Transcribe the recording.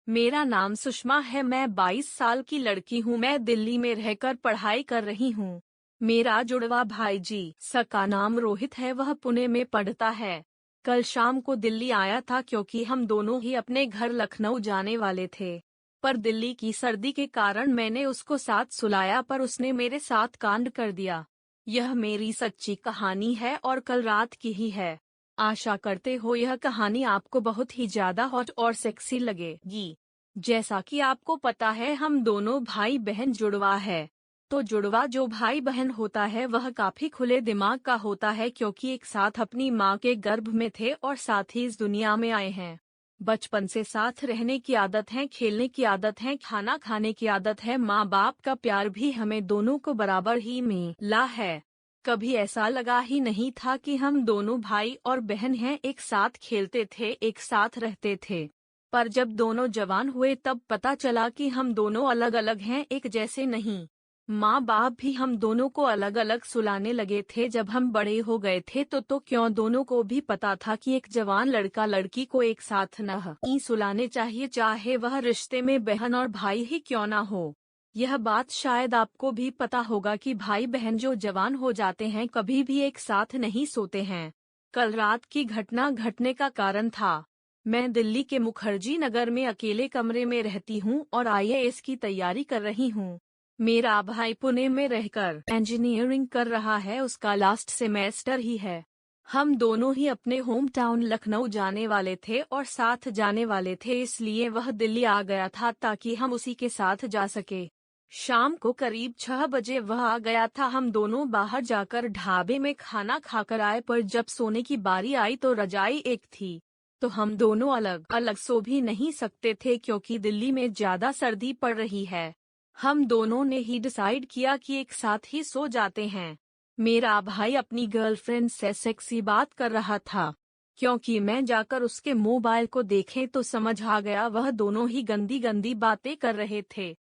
मेरा नाम सुषमा है। मैं 22 साल की लड़की हूँ। मैं दिल्ली में रहकर पढ़ाई कर रही हूँ। मेरा जुड़वा भाई जी सका नाम रोहित है। वह पुणे में पढ़ता है। कल शाम को दिल्ली आया था क्योंकि हम दोनों ही अपने घर लखनऊ जाने वाले थे। पर दिल्ली की सर्दी के कारण मैंने उसको साथ सुलाया पर उसने मेरे साथ कांड कर दिया। यह मेरी सच्ची कहानी है और कल रात की ही है। आशा करते हो यह कहानी आपको बहुत ही ज्यादा हॉट और सेक्सी लगेगी। जैसा कि आपको पता है हम दोनों भाई बहन जुड़वा है। तो जुड़वा जो भाई बहन होता है वह काफी खुले दिमाग का होता है क्योंकि एक साथ अपनी माँ के गर्भ में थे और साथ ही इस दुनिया में आए हैं। बचपन से साथ रहने की आदत है, खेलने की आदत है, खाना खाने की आदत है। माँ बाप का प्यार भी हमें दोनों को बराबर ही मिला है। कभी ऐसा लगा ही नहीं था कि हम दोनों भाई और बहन हैं। एक साथ खेलते थे, एक साथ रहते थे। पर जब दोनों जवान हुए तब पता चला कि हम दोनों अलग अलग हैं, एक जैसे नहीं। माँ बाप भी हम दोनों को अलग अलग सुलाने लगे थे। जब हम बड़े हो गए थे तो क्यों दोनों को भी पता था कि एक जवान लड़का लड़की को एक साथ नहीं सुलाने चाहिए, चाहे वह रिश्ते में बहन और भाई ही क्यों ना हो। यह बात शायद आपको भी पता होगा कि भाई बहन जो जवान हो जाते हैं कभी भी एक साथ नहीं सोते हैं। कल रात की घटना घटने का कारण था। मैं दिल्ली के मुखर्जी नगर में अकेले कमरे में रहती हूँ और आईएएस की तैयारी कर रही हूँ। मेरा भाई पुणे में रहकर इंजीनियरिंग कर रहा है, उसका लास्ट सेमेस्टर ही है। हम दोनों ही अपने होम टाउन लखनऊ जाने वाले थे और साथ जाने वाले थे, इसलिए वह दिल्ली आ गया था ताकि हम उसी के साथ जा सके। शाम को करीब 6 बजे वह आ गया था। हम दोनों बाहर जाकर ढाबे में खाना खाकर आए पर जब सोने की बारी आई तो रजाई एक थी। तो हम दोनों अलग अलग सो भी नहीं सकते थे क्योंकि दिल्ली में ज्यादा सर्दी पड़ रही है। हम दोनों ने ही डिसाइड किया कि एक साथ ही सो जाते हैं। मेरा भाई अपनी गर्लफ्रेंड से सेक्सी बात कर रहा था। क्योंकि मैं जाकर उसके मोबाइल को देखे तो समझ आ गया वह दोनों ही गंदी गंदी बातें कर रहे थे।